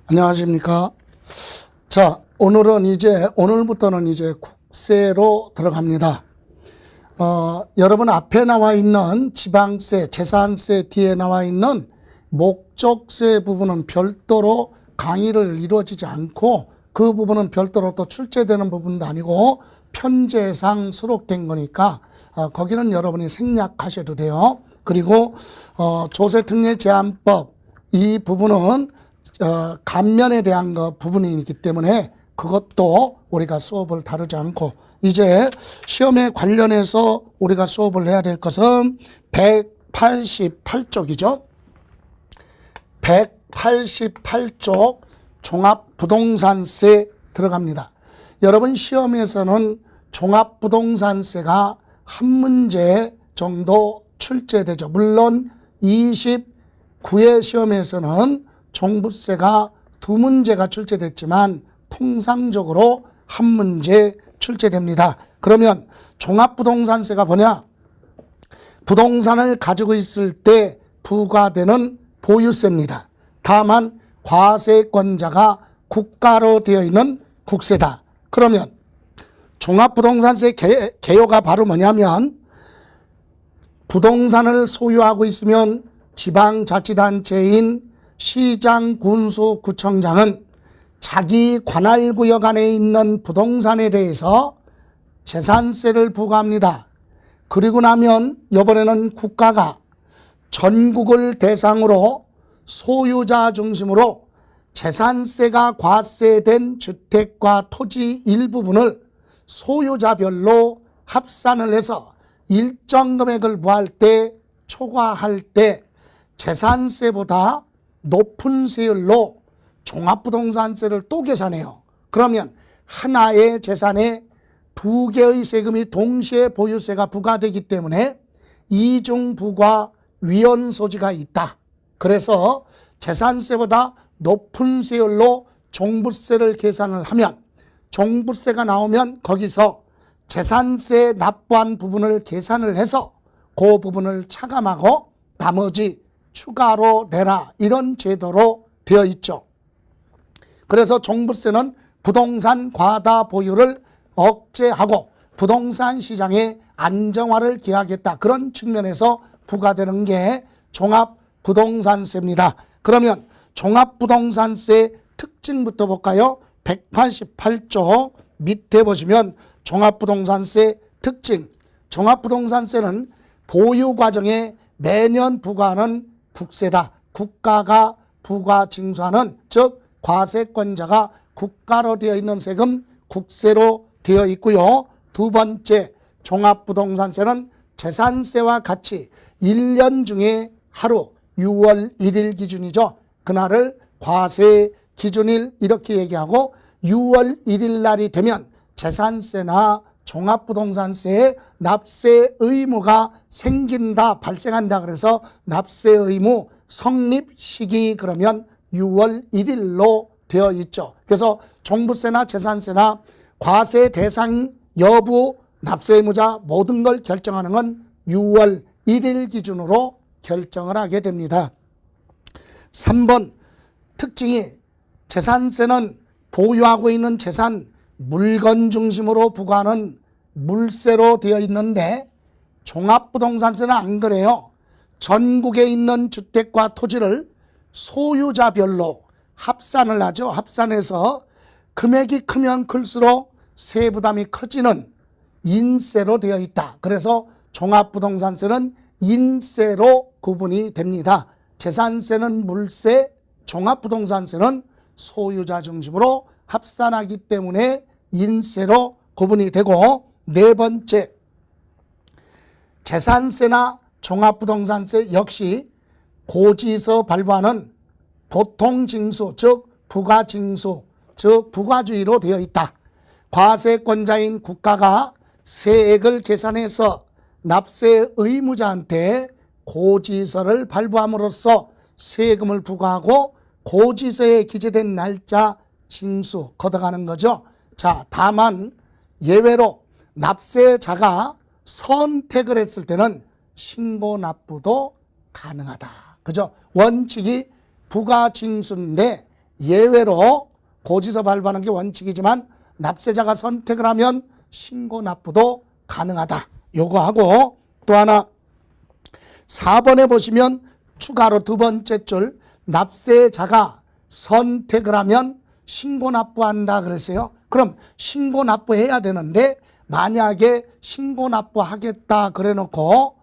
안녕하십니까. 자, 오늘부터는 이제 국세로 들어갑니다. 여러분 앞에 나와 있는 지방세, 재산세 뒤에 나와 있는 목적세 부분은 별도로 강의를 이루어지지 않고 그 부분은 별도로 또 출제되는 부분도 아니고 편제상 수록된 거니까 거기는 여러분이 생략하셔도 돼요. 그리고 조세특례제한법 이 부분은 감면에 대한 부분이기 때문에 그것도 우리가 수업을 다루지 않고 이제 시험에 관련해서 우리가 수업을 해야 될 것은 188쪽이죠. 188쪽 종합부동산세 들어갑니다. 여러분 시험에서는 종합부동산세가 한 문제 정도 출제되죠. 물론 29회 시험에서는 종부세가 두 문제가 출제됐지만 통상적으로 한 문제 출제됩니다. 그러면 종합부동산세가 뭐냐? 부동산을 가지고 있을 때 부과되는 보유세입니다. 다만 과세권자가 국가로 되어 있는 국세다. 그러면 종합부동산세 개요가 바로 뭐냐면 부동산을 소유하고 있으면 지방자치단체인 시장, 군수, 구청장은 자기 관할구역 안에 있는 부동산에 대해서 재산세를 부과합니다. 그리고 나면 이번에는 국가가 전국을 대상으로 소유자 중심으로 재산세가 과세된 주택과 토지 일부분을 소유자별로 합산을 해서 일정 금액을 부과할 때, 초과할 때 재산세보다 높은 세율로 종합부동산세를 또 계산해요. 그러면 하나의 재산에 두 개의 세금이 동시에 보유세가 부과되기 때문에 이중부과 위헌 소지가 있다. 그래서 재산세보다 높은 세율로 종부세를 계산을 하면 종부세가 나오면 거기서 재산세 납부한 부분을 계산을 해서 그 부분을 차감하고 나머지 추가로 내라 이런 제도로 되어 있죠. 그래서 종부세는 부동산 과다 보유를 억제하고 부동산 시장의 안정화를 기하겠다. 그런 측면에서 부과되는 게 종합부동산세입니다. 그러면 종합부동산세 특징부터 볼까요? 188조 밑에 보시면 종합부동산세 특징. 종합부동산세는 보유 과정에 매년 부과하는 국세다. 국가가 부과 징수하는 즉 과세권자가 국가로 되어 있는 세금 국세로 되어 있고요. 두 번째 종합부동산세는 재산세와 같이 1년 중에 하루 6월 1일 기준이죠. 그날을 과세 기준일 이렇게 얘기하고 6월 1일 날이 되면 재산세나 종합부동산세에 납세 의무가 생긴다, 발생한다. 그래서 납세 의무 성립 시기 그러면 6월 1일로 되어 있죠. 그래서 종부세나 재산세나 과세 대상 여부, 납세 의무자 모든 걸 결정하는 건 6월 1일 기준으로 결정을 하게 됩니다. 3번 특징이 재산세는 보유하고 있는 재산 물건 중심으로 부과하는 물세로 되어 있는데 종합부동산세는 안 그래요. 전국에 있는 주택과 토지를 소유자별로 합산을 하죠. 합산해서 금액이 크면 클수록 세부담이 커지는 인세로 되어 있다. 그래서 종합부동산세는 인세로 구분이 됩니다. 재산세는 물세, 종합부동산세는 소유자 중심으로 합산하기 때문에 인세로 구분이 되고 네 번째 재산세나 종합부동산세 역시 고지서 발부하는 보통징수 즉 부가징수 즉 부가주의로 되어 있다. 과세권자인 국가가 세액을 계산해서 납세 의무자한테 고지서를 발부함으로써 세금을 부과하고 고지서에 기재된 날짜 징수 걷어가는 거죠. 자, 다만 예외로 납세자가 선택을 했을 때는 신고 납부도 가능하다. 그죠? 원칙이 부가징수인데 예외로 고지서 발부하는 게 원칙이지만 납세자가 선택을 하면 신고 납부도 가능하다. 요거 하고 또 하나 4번에 보시면 추가로 두 번째 줄 납세자가 선택을 하면 신고 납부한다 그랬어요. 그럼 신고 납부해야 되는데 만약에 신고 납부하겠다 그래 놓고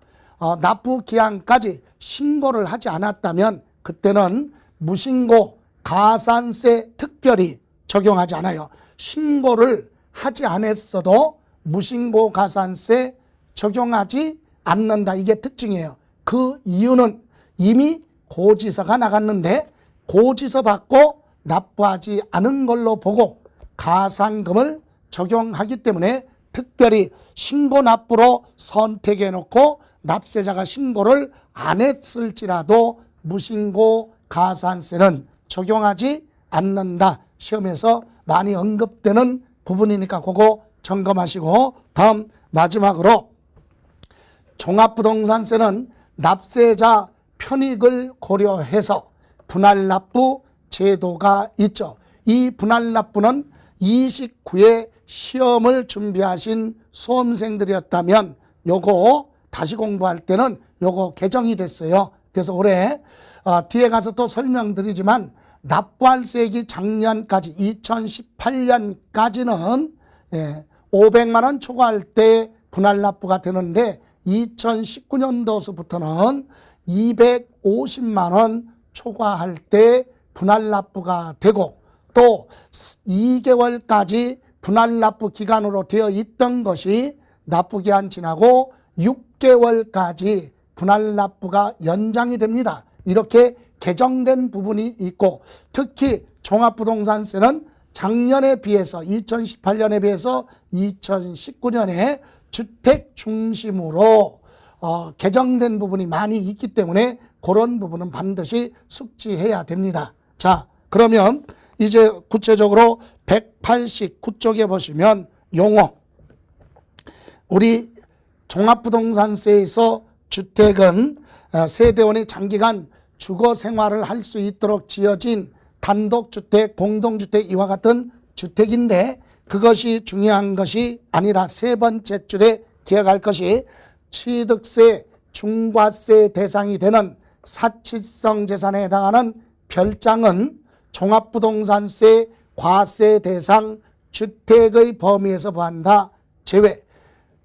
납부 기한까지 신고를 하지 않았다면 그때는 무신고 가산세 특별히 적용하지 않아요. 신고를 하지 않았어도 무신고 가산세 적용하지 않는다. 이게 특징이에요. 그 이유는 이미 고지서가 나갔는데 고지서 받고 납부하지 않은 걸로 보고 가산금을 적용하기 때문에 특별히 신고 납부로 선택해 놓고 납세자가 신고를 안 했을지라도 무신고 가산세는 적용하지 않는다. 시험에서 많이 언급되는 부분이니까 그거 점검하시고 다음 마지막으로 종합부동산세는 납세자 편익을 고려해서 분할납부 제도가 있죠. 이 분할납부는 29회 시험을 준비하신 수험생들이었다면 요거 다시 공부할 때는 요거 개정이 됐어요. 그래서 올해 뒤에 가서 또 설명드리지만 납부할 세액이 작년까지 2018년까지는 500만 원 초과할 때 분할납부가 되는데 2019년도서부터는 250만 원 초과할 때 분할납부가 되고 또 2개월까지 분할납부 기간으로 되어 있던 것이 납부기한 지나고 6개월까지 분할납부가 연장이 됩니다. 이렇게 개정된 부분이 있고 특히 종합부동산세는 작년에 비해서 2018년에 비해서 2019년에 주택 중심으로 개정된 부분이 많이 있기 때문에 그런 부분은 반드시 숙지해야 됩니다. 자, 그러면 이제 구체적으로 189쪽에 보시면 용어. 우리 종합부동산세에서 주택은 세대원이 장기간 주거 생활을 할 수 있도록 지어진 단독주택, 공동주택 이와 같은 주택인데 그것이 중요한 것이 아니라 세 번째 줄에 기억할 것이 취득세, 중과세 대상이 되는 사치성 재산에 해당하는 별장은 종합부동산세 과세 대상 주택의 범위에서 보한다. 제외.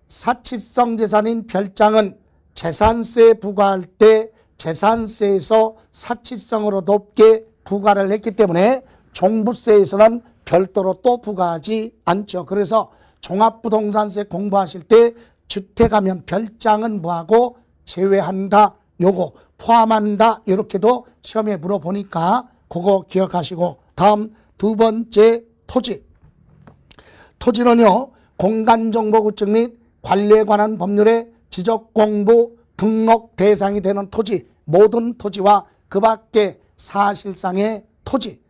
사치성 재산인 별장은 재산세 부과할 때 재산세에서 사치성으로 높게 부과를 했기 때문에 종부세에서는 별도로 또 부과하지 않죠. 그래서 종합부동산세 공부하실 때 주택하면 별장은 뭐하고 제외한다. 요거 포함한다. 이렇게도 시험에 물어보니까 그거 기억하시고 다음 두 번째 토지. 토지는요. 공간정보구축 및 관리에 관한 법률의 지적공부 등록 대상이 되는 토지, 모든 토지와 그 밖에 사실상의 토지.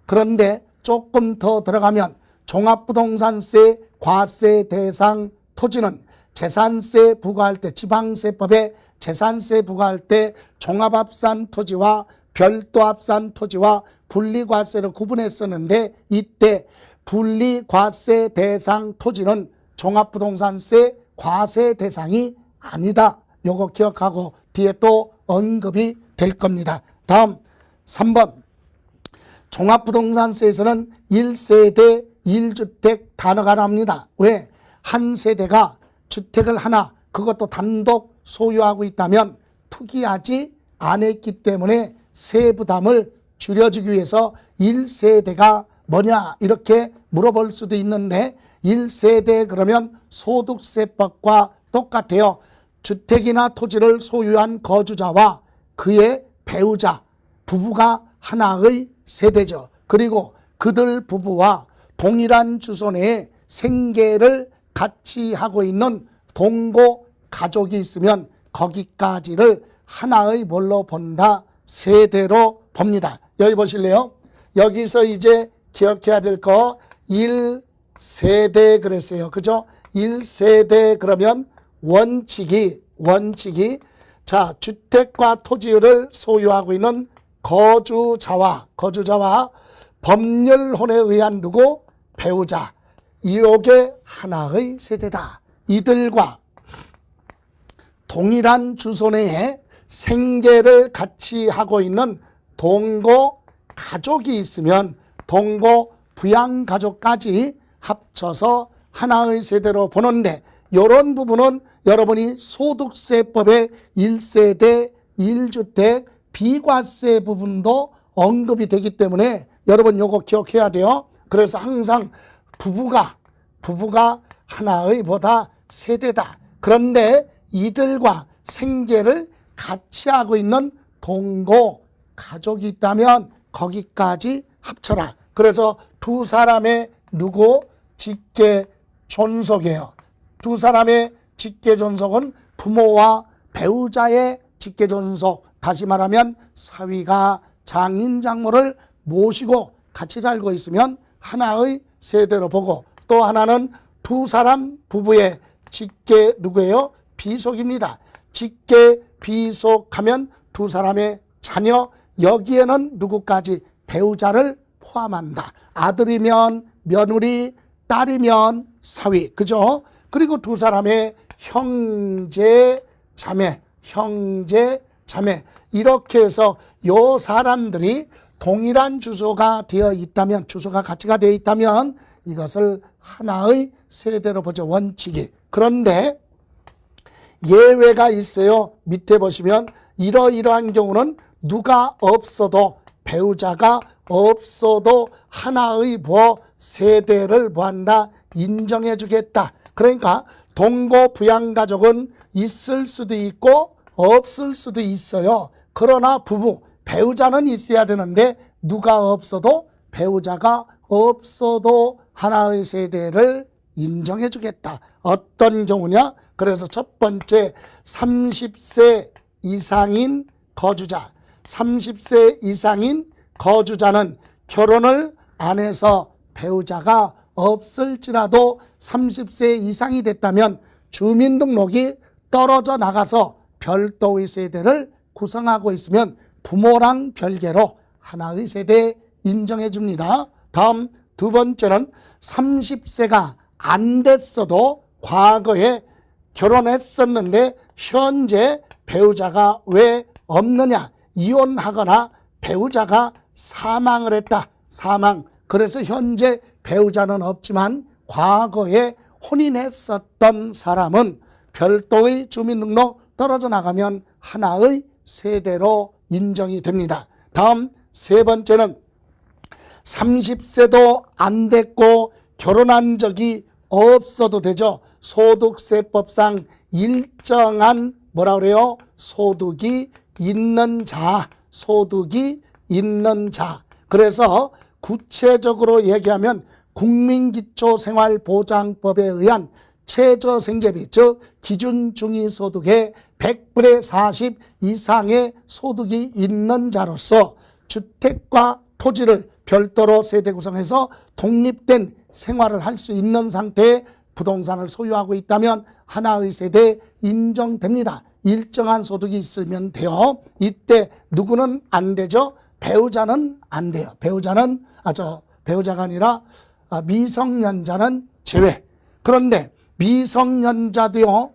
그런데 조금 더 들어가면 종합부동산세 과세 대상 토지는 재산세 부과할 때 지방세법에 재산세 부과할 때 종합합산 토지와 별도합산 토지와 분리과세를 구분했었는데 이때 분리과세 대상 토지는 종합부동산세 과세 대상이 아니다. 요거 기억하고 뒤에 또 언급이 될 겁니다. 다음 3번 종합부동산세에서는 1세대 1주택 단어가 나옵니다. 왜? 한 세대가 주택을 하나 그것도 단독 소유하고 있다면 투기하지 않았기 때문에 세부담을 줄여주기 위해서 1세대가 뭐냐 이렇게 물어볼 수도 있는데 1세대 그러면 소득세법과 똑같아요. 주택이나 토지를 소유한 거주자와 그의 배우자, 부부가 하나의 세대죠. 그리고 그들 부부와 동일한 주소 내에 생계를 같이 하고 있는 동거 가족이 있으면 거기까지를 하나의 뭘로 본다? 세대로 봅니다. 여기 보실래요? 여기서 이제 기억해야 될 거 1세대 그랬어요. 그죠? 1세대 그러면 원칙이 자 주택과 토지를 소유하고 있는 거주자와 법률혼에 의한 누구? 배우자. 이게 하나의 세대다. 이들과 동일한 주소 내에 생계를 같이 하고 있는 동거 가족이 있으면 동거 부양가족까지 합쳐서 하나의 세대로 보는데, 이런 부분은 여러분이 소득세법의 1세대, 1주택, 비과세 부분도 언급이 되기 때문에 여러분 요거 기억해야 돼요. 그래서 항상 부부가 하나의 보다 세대다. 그런데 이들과 생계를 같이 하고 있는 동거 가족이 있다면 거기까지 합쳐라. 그래서 두 사람의 누구? 직계 존속이에요. 두 사람의 직계 존속은 부모와 배우자의 직계 존속, 다시 말하면 사위가 장인 장모를 모시고 같이 살고 있으면 하나의 세대로 보고, 또 하나는 두 사람 부부의 직계 누구예요? 비속입니다. 직계 비속하면 두 사람의 자녀, 여기에는 누구까지? 배우자를 포함한다. 아들이면 며느리, 딸이면 사위, 그죠? 그리고 두 사람의 형제 자매, 이렇게 해서 요 사람들이 동일한 주소가 되어 있다면, 주소가 같이가 되어 있다면 이것을 하나의 세대로 보죠, 원칙이. 그런데 예외가 있어요. 밑에 보시면 이러이러한 경우는 누가 없어도, 배우자가 없어도 하나의 세대를 뭐한다? 인정해 주겠다. 그러니까 동거 부양가족은 있을 수도 있고 없을 수도 있어요. 그러나 부부, 배우자는 있어야 되는데 누가 없어도, 배우자가 없어도 하나의 세대를 인정해 주겠다. 어떤 경우냐? 그래서 첫 번째, 30세 이상인 거주자. 30세 이상인 거주자는 결혼을 안 해서 배우자가 없을지라도 30세 이상이 됐다면 주민등록이 떨어져 나가서 별도의 세대를 구성하고 있으면 부모랑 별개로 하나의 세대 인정해 줍니다. 다음 두 번째는 30세가 안 됐어도 과거에 결혼했었는데 현재 배우자가 왜 없느냐? 이혼하거나 배우자가 사망을 했다. 사망. 그래서 현재 배우자는 없지만 과거에 혼인했었던 사람은 별도의 주민등록 떨어져 나가면 하나의 세대로 인정이 됩니다. 다음 세 번째는 30세도 안 됐고 결혼한 적이 없어도 되죠. 소득세법상 일정한 뭐라 그래요? 소득이 있는 자, 소득이 있는 자. 그래서 구체적으로 얘기하면 국민기초생활보장법에 의한 최저생계비, 즉 기준중위소득의 100분의 40 이상의 소득이 있는 자로서 주택과 토지를 별도로 세대 구성해서 독립된 생활을 할 수 있는 상태의 부동산을 소유하고 있다면 하나의 세대 인정됩니다. 일정한 소득이 있으면 돼요. 이때 누구는 안 되죠? 배우자는 안 돼요. 배우자가 아니라 미성년자는 제외. 그런데 미성년자도요,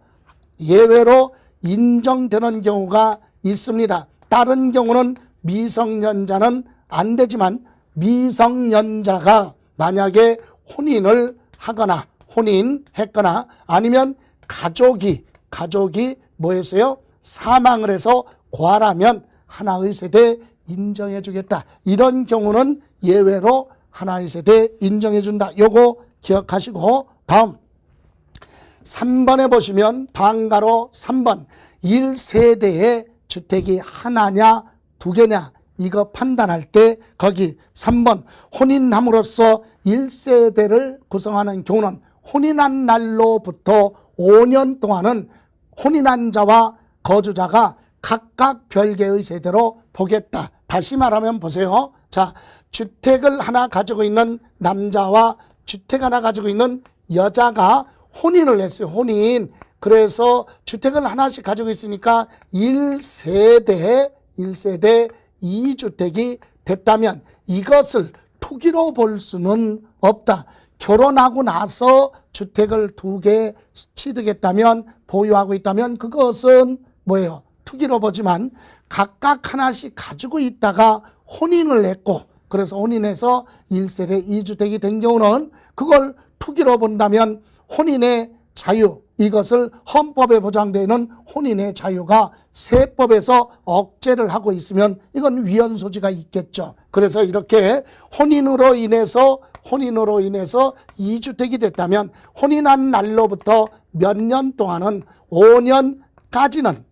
예외로 인정되는 경우가 있습니다. 다른 경우는 미성년자는 안 되지만 미성년자가 만약에 혼인을 하거나 혼인했거나 아니면 가족이 뭐 했어요? 사망을 해서 과라면 하나의 세대 인정해 주겠다. 이런 경우는 예외로 하나의 세대 인정해 준다. 요거 기억하시고 다음 3번에 보시면 방가로 3번 1세대의 주택이 하나냐 두 개냐 이거 판단할 때 거기 3번 혼인함으로써 1세대를 구성하는 경우는 혼인한 날로부터 5년 동안은 혼인한 자와 거주자가 각각 별개의 세대로 보겠다. 다시 말하면 보세요. 자, 주택을 하나 가지고 있는 남자와 주택 하나 가지고 있는 여자가 혼인을 했어요. 혼인. 그래서 주택을 하나씩 가지고 있으니까 1세대 2주택이 됐다면 이것을 두 투기로 볼 수는 없다. 결혼하고 나서 주택을 2개 취득했다면, 보유하고 있다면 그것은 뭐예요? 투기로 보지만 각각 하나씩 가지고 있다가 혼인을 했고, 그래서 혼인해서 1세대 2주택이 된 경우는 그걸 투기로 본다면 혼인의 자유, 이것을 헌법에 보장되어 있는 혼인의 자유가 세법에서 억제를 하고 있으면 이건 위헌 소지가 있겠죠. 그래서 이렇게 혼인으로 인해서 2주택이 됐다면 혼인한 날로부터 몇 년 동안은 5년까지는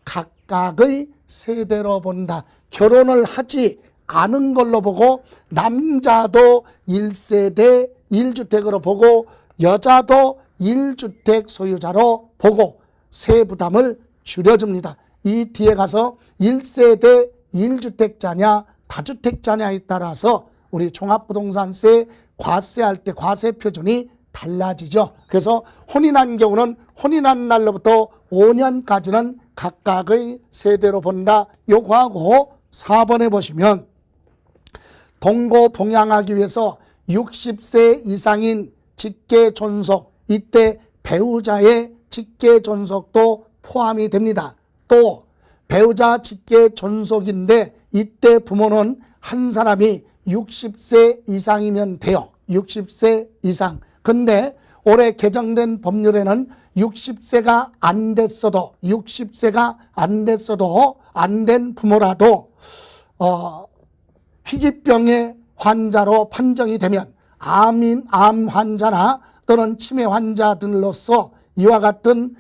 각각의 세대로 본다. 결혼을 하지 않은 걸로 보고 남자도 1세대 1주택으로 보고 여자도 1주택 소유자로 보고 세부담을 줄여줍니다. 이 뒤에 가서 1세대 1주택자냐 다주택자냐에 따라서 우리 종합부동산세 과세할 때 과세 표준이 달라지죠. 그래서 혼인한 경우는 혼인한 날로부터 5년까지는 각각의 세대로 본다. 요거하고 4번에 보시면 동거 봉양하기 위해서 60세 이상인 직계 존속, 이때 배우자의 직계 존속도 포함이 됩니다. 또 배우자 직계 존속인데 이때 부모는 한 사람이 60세 이상이면 돼요. 60세 이상. 근데 올해 개정된 법률에는 60세가 안 됐어도 안 된 부모라도 희귀병의 환자로 판정이 되면 암 환자나 또는 치매 환자들로서 이와 같은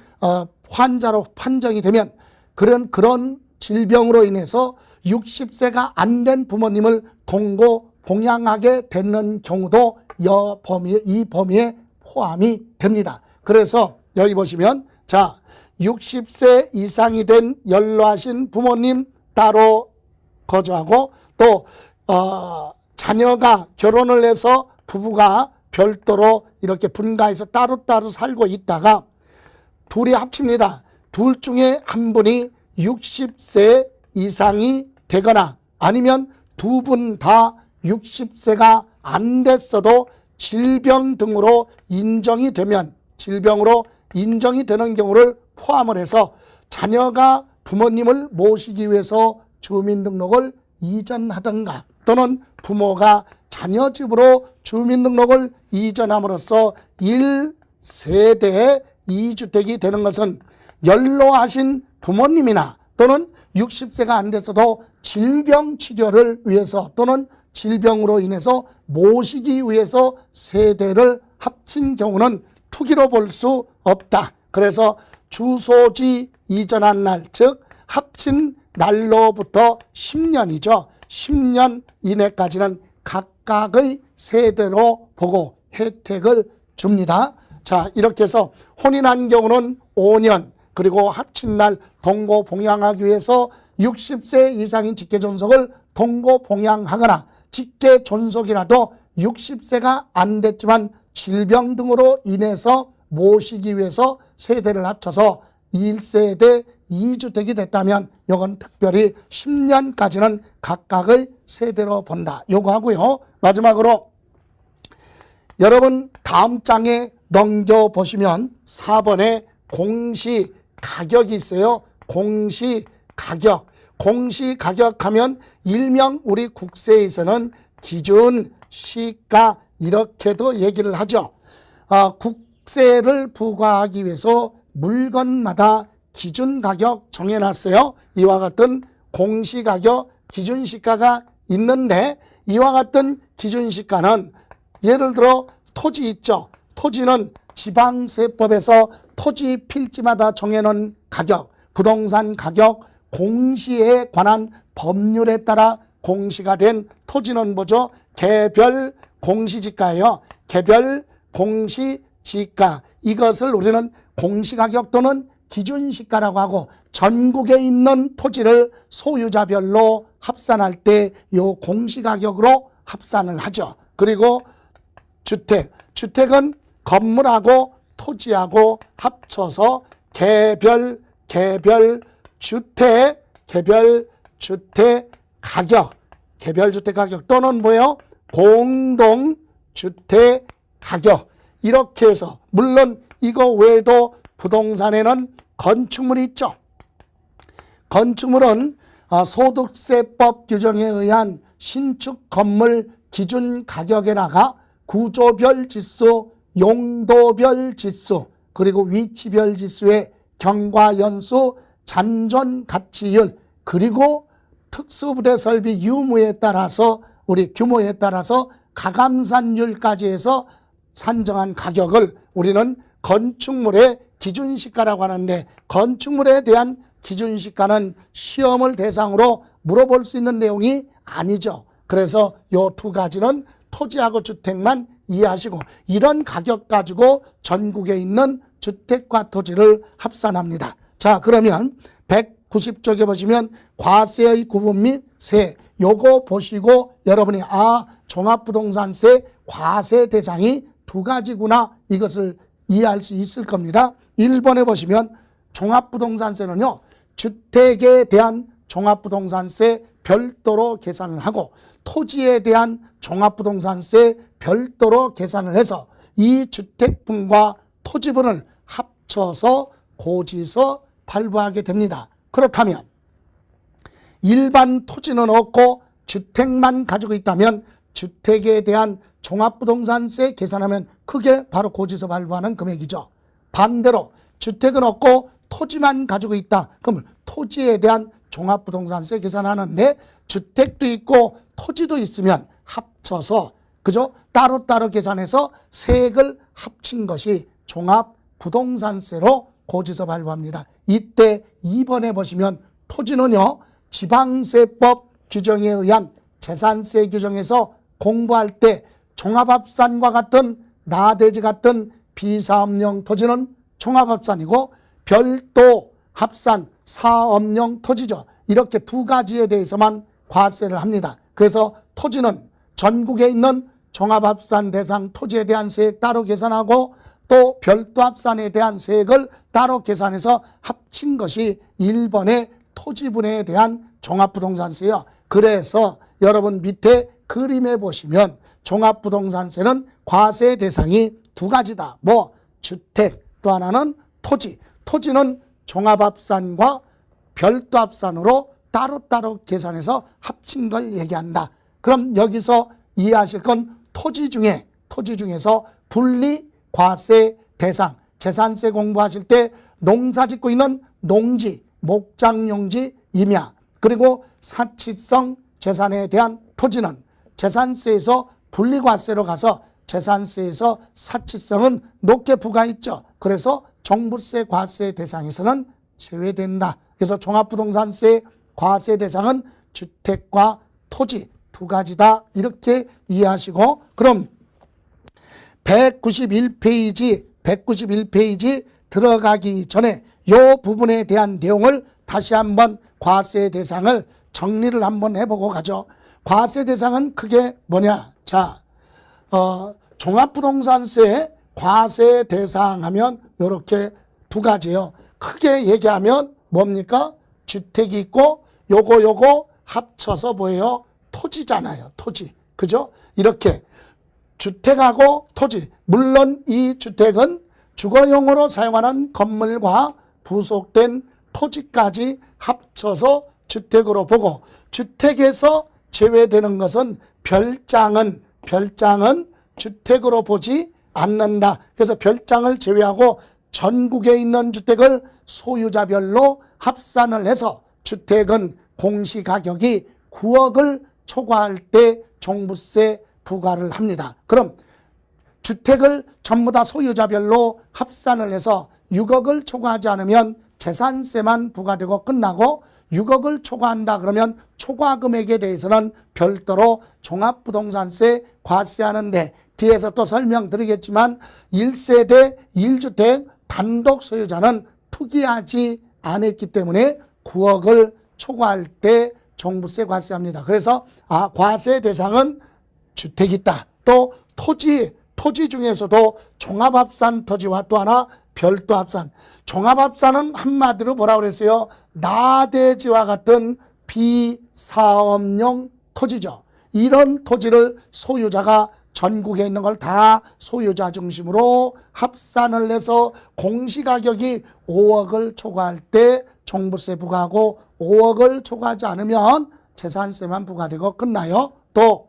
환자로 판정이 되면 그런 질병으로 인해서 60세가 안 된 부모님을 동거 봉양하게 되는 경우도 이 범위에 포함이 됩니다. 그래서 여기 보시면 60세 이상이 된 연로하신 부모님 따로 거주하고 또 자녀가 결혼을 해서 부부가 별도로 이렇게 분가해서 따로따로 살고 있다가 둘이 합칩니다. 둘 중에 한 분이 60세 이상이 되거나 아니면 두 분 다 60세가 안 됐어도 질병 등으로 인정이 되면 질병으로 인정이 되는 경우를 포함을 해서 자녀가 부모님을 모시기 위해서 주민등록을 이전하든가 또는 부모가 자녀 집으로 주민등록을 이전함으로써 1세대 2주택이 되는 것은 연로하신 부모님이나 또는 60세가 안 됐어도 질병 치료를 위해서 또는 질병으로 인해서 모시기 위해서 세대를 합친 경우는 투기로 볼 수 없다. 그래서 주소지 이전한 날, 즉 합친 날로부터 10년이죠. 10년 이내까지는 각각의 세대로 보고 혜택을 줍니다. 자, 이렇게 해서 혼인한 경우는 5년, 그리고 합친 날 동거 봉양하기 위해서 60세 이상인 직계 존속을 동거 봉양하거나 직계 존속이라도 60세가 안 됐지만 질병 등으로 인해서 모시기 위해서 세대를 합쳐서 1세대 2주택이 됐다면 이건 특별히 10년까지는 각각의 세대로 본다. 요거 하고요. 마지막으로 여러분 다음 장에 넘겨보시면 4번에 공시가격이 있어요. 공시가격. 공시가격하면 일명 우리 국세에서는 기준시가 이렇게도 얘기를 하죠. 국세를 부과하기 위해서 물건마다 기준가격 정해놨어요. 이와 같은 공시가격, 기준시가가 있는데 이와 같은 기준시가는 예를 들어 토지 있죠. 토지는 지방세법에서 토지 필지마다 정해놓은 가격, 부동산 가격, 공시에 관한 법률에 따라 공시가 된 토지는 뭐죠? 개별 공시지가예요. 개별 공시지가. 이것을 우리는 공시가격 또는 기준시가라고 하고 전국에 있는 토지를 소유자별로 합산할 때 이 공시가격으로 합산을 하죠. 그리고 주택은 건물하고 토지하고 합쳐서 개별 주택 가격, 개별주택 가격 또는 뭐예요? 공동주택 가격. 이렇게 해서 물론 이거 외에도 부동산에는 건축물이 있죠. 건축물은 소득세법 규정에 의한 신축 건물 기준 가격에다가 구조별 지수, 용도별 지수, 그리고 위치별 지수의 경과연수, 잔존 가치율, 그리고 특수부대 설비 유무에 따라서 우리 규모에 따라서 가감산율까지 해서 산정한 가격을 우리는 건축물의 기준시가라고 하는데, 건축물에 대한 기준시가는 시험을 대상으로 물어볼 수 있는 내용이 아니죠. 그래서 요 두 가지는 토지하고 주택만 이해하시고, 이런 가격 가지고 전국에 있는 주택과 토지를 합산합니다. 자, 그러면 190쪽에 보시면 과세의 구분 및 세, 요거 보시고 여러분이 종합부동산세 과세 대상이 두 가지구나, 이것을 이해할 수 있을 겁니다. 1번에 보시면 종합부동산세는요, 주택에 대한 종합부동산세 별도로 계산을 하고 토지에 대한 종합부동산세 별도로 계산을 해서 이 주택분과 토지분을 합쳐서 고지서 발부하게 됩니다. 그렇다면 일반 토지는 없고 주택만 가지고 있다면 주택에 대한 종합부동산세 계산하면 그게 바로 고지서 발부하는 금액이죠. 반대로 주택은 없고 토지만 가지고 있다. 그러면 토지에 대한 종합부동산세 계산하는데 주택도 있고 토지도 있으면 합쳐서, 그죠? 따로따로 계산해서 세액을 합친 것이 종합부동산세로 고지서 발부합니다. 이때 2번에 보시면 토지는요, 지방세법 규정에 의한 재산세 규정에서 공부할 때 종합합산과 같은 나대지 같은 비사업용 토지는 종합합산이고 별도 합산 사업용 토지죠. 이렇게 두 가지에 대해서만 과세를 합니다. 그래서 토지는 전국에 있는 종합합산 대상 토지에 대한 세액 따로 계산하고 또 별도 합산에 대한 세액을 따로 계산해서 합친 것이 1번의 토지분에 대한 종합부동산세예요. 그래서 여러분 밑에 그림에 보시면 종합부동산세는 과세 대상이 두 가지다. 뭐 주택, 또 하나는 토지. 토지는 종합합산과 별도합산으로 따로따로 계산해서 합친 걸 얘기한다. 그럼 여기서 이해하실 건 토지 중에서 분리과세 대상, 재산세 공부하실 때 농사 짓고 있는 농지, 목장용지, 임야, 그리고 사치성 재산에 대한 토지는 재산세에서 분리과세로 가서 재산세에서 사치성은 높게 부과했죠. 그래서 종부세 과세 대상에서는 제외된다. 그래서 종합부동산세 과세 대상은 주택과 토지 두 가지다. 이렇게 이해하시고, 그럼 191페이지 들어가기 전에 이 부분에 대한 내용을 다시 한번 과세 대상을 정리를 한번 해보고 가죠. 과세 대상은 크게 뭐냐? 자, 종합부동산세 과세 대상 하면 이렇게 두 가지예요. 크게 얘기하면 뭡니까? 주택이 있고 요거 합쳐서 뭐예요? 토지잖아요. 토지. 그죠? 이렇게 주택하고 토지. 물론 이 주택은 주거용으로 사용하는 건물과 부속된 토지까지 합쳐서 주택으로 보고, 주택에서 제외되는 것은 별장은 주택으로 보지 않는다. 그래서 별장을 제외하고 전국에 있는 주택을 소유자별로 합산을 해서 주택은 공시가격이 9억을 초과할 때 종부세 부과를 합니다. 그럼 주택을 전부 다 소유자별로 합산을 해서 6억을 초과하지 않으면 재산세만 부과되고 끝나고, 6억을 초과한다 그러면 초과 금액에 대해서는 별도로 종합부동산세 과세하는데, 뒤에서 또 설명드리겠지만 1세대 1주택 단독 소유자는 투기하지 않았기 때문에 9억을 초과할 때 종부세 과세합니다. 그래서 과세 대상은 주택이 있다. 또 토지 중에서도 종합합산 토지와 또 하나 별도합산. 종합합산은 한마디로 뭐라고 그랬어요? 나대지와 같은 비사업용 토지죠. 이런 토지를 소유자가 전국에 있는 걸 다 소유자 중심으로 합산을 해서 공시가격이 5억을 초과할 때 종부세 부과하고 5억을 초과하지 않으면 재산세만 부과되고 끝나요. 또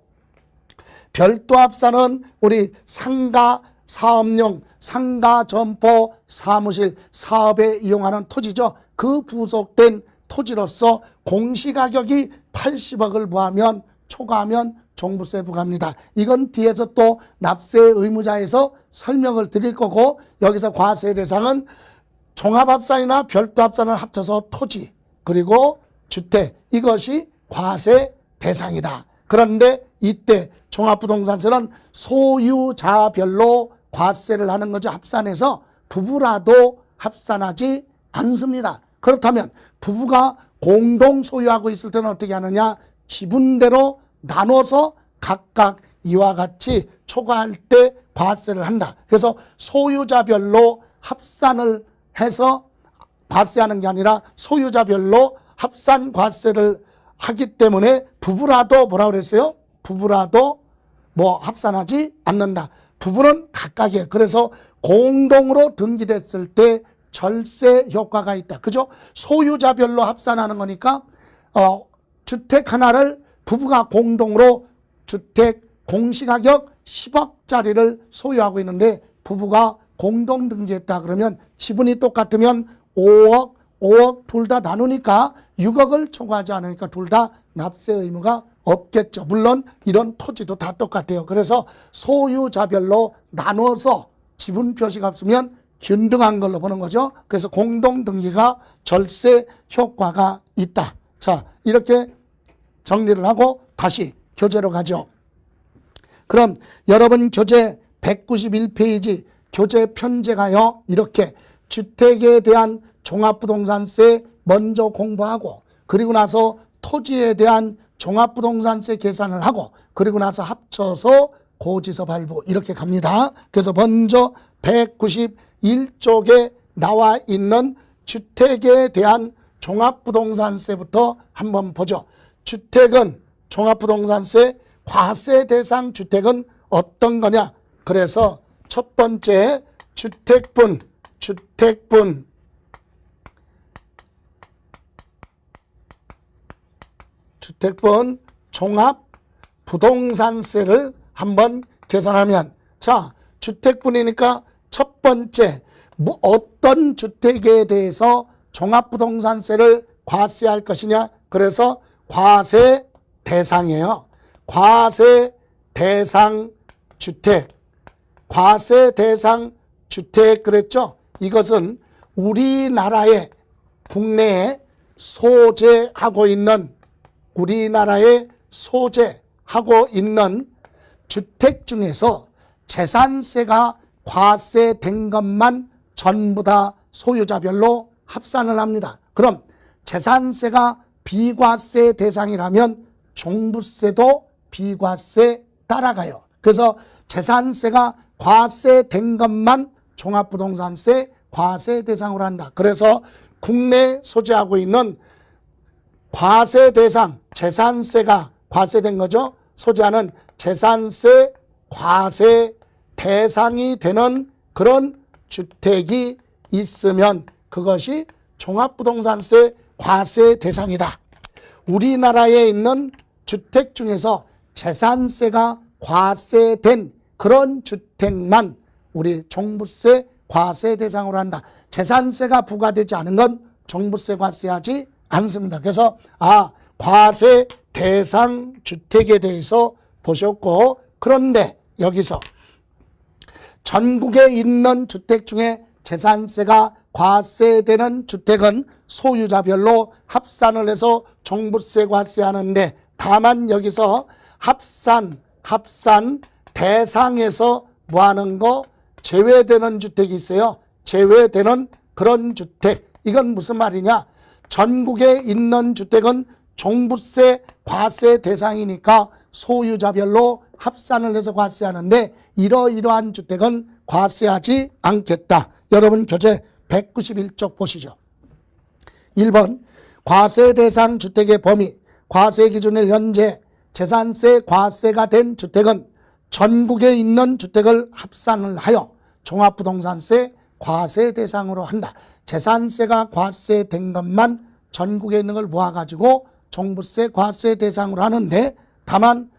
별도 합산은 우리 상가 사업용, 상가 점포 사무실 사업에 이용하는 토지죠. 그 부속된 토지로서 공시가격이 80억을 초과하면 종부세 부과합니다. 이건 뒤에서 또 납세 의무자에서 설명을 드릴 거고, 여기서 과세 대상은 종합합산이나 별도합산을 합쳐서 토지 그리고 주택, 이것이 과세 대상이다. 그런데 이때 종합부동산세는 소유자별로 과세를 하는 거죠. 합산해서 부부라도 합산하지 않습니다. 그렇다면 부부가 공동 소유하고 있을 때는 어떻게 하느냐? 지분대로 나눠서 각각 이와 같이 초과할 때 과세를 한다. 그래서 소유자별로 합산을 해서 과세하는 게 아니라 소유자별로 합산 과세를 하기 때문에 부부라도 뭐라고 그랬어요? 부부라도 합산하지 않는다. 부부는 각각이에요. 그래서 공동으로 등기됐을 때 절세 효과가 있다. 그죠? 소유자별로 합산하는 거니까 주택 하나를 부부가 공동으로 주택 공시가격 10억짜리를 소유하고 있는데 부부가 공동 등기했다 그러면 지분이 똑같으면 5억 둘 다 나누니까 6억을 초과하지 않으니까 둘 다 납세 의무가 없겠죠. 물론 이런 토지도 다 똑같아요. 그래서 소유자별로 나눠서 지분 표시가 없으면 균등한 걸로 보는 거죠. 그래서 공동 등기가 절세 효과가 있다. 자, 이렇게 정리를 하고 다시 교재로 가죠. 그럼 여러분 교재 191페이지 교재 편제가요. 이렇게 주택에 대한 종합부동산세 먼저 공부하고 그리고 나서 토지에 대한 종합부동산세 계산을 하고 그리고 나서 합쳐서 고지서 발부 이렇게 갑니다. 그래서 먼저 191쪽에 나와 있는 주택에 대한 종합부동산세부터 한번 보죠. 주택은 종합부동산세 과세 대상 주택은 어떤 거냐? 그래서 첫 번째 주택분 종합부동산세를 한번 계산하면, 자, 주택분이니까 첫 번째 어떤 주택에 대해서 종합부동산세를 과세할 것이냐? 그래서 과세 대상이에요. 과세 대상 주택 그랬죠? 이것은 우리나라에 국내에 소재하고 있는 주택 중에서 재산세가 과세된 것만 전부 다 소유자별로 합산을 합니다. 그럼 재산세가 비과세 대상이라면 종부세도 비과세 따라가요. 그래서 재산세가 과세된 것만 종합부동산세 과세 대상으로 한다. 그래서 국내 소재하고 있는 과세 대상, 재산세가 과세된 거죠. 소재하는 재산세 과세 대상이 되는 그런 주택이 있으면 그것이 종합부동산세 과세 대상이다. 우리나라에 있는 주택 중에서 재산세가 과세된 그런 주택만 우리 종부세 과세 대상으로 한다. 재산세가 부과되지 않은 건 종부세 과세하지 않습니다. 그래서 과세 대상 주택에 대해서 보셨고, 그런데 여기서 전국에 있는 주택 중에 재산세가 과세되는 주택은 소유자별로 합산을 해서 종부세 과세하는데, 다만 여기서 합산 대상에서 뭐하는 거 제외되는 주택이 있어요. 제외되는 그런 주택. 이건 무슨 말이냐? 전국에 있는 주택은 종부세 과세 대상이니까 소유자별로 합산을 해서 과세하는데 이러이러한 주택은 과세하지 않겠다. 여러분 교재 191쪽 보시죠. 1번 과세 대상 주택의 범위, 과세 기준일 현재 재산세, 과세가 된 주택은 전국에 있는 주택을 합산을 하여 종합부동산세 과세 대상으로 한다. 재산세가 과세된 것만 전국에 있는 걸 모아가지고 종부세 과세 대상으로 하는데, 다만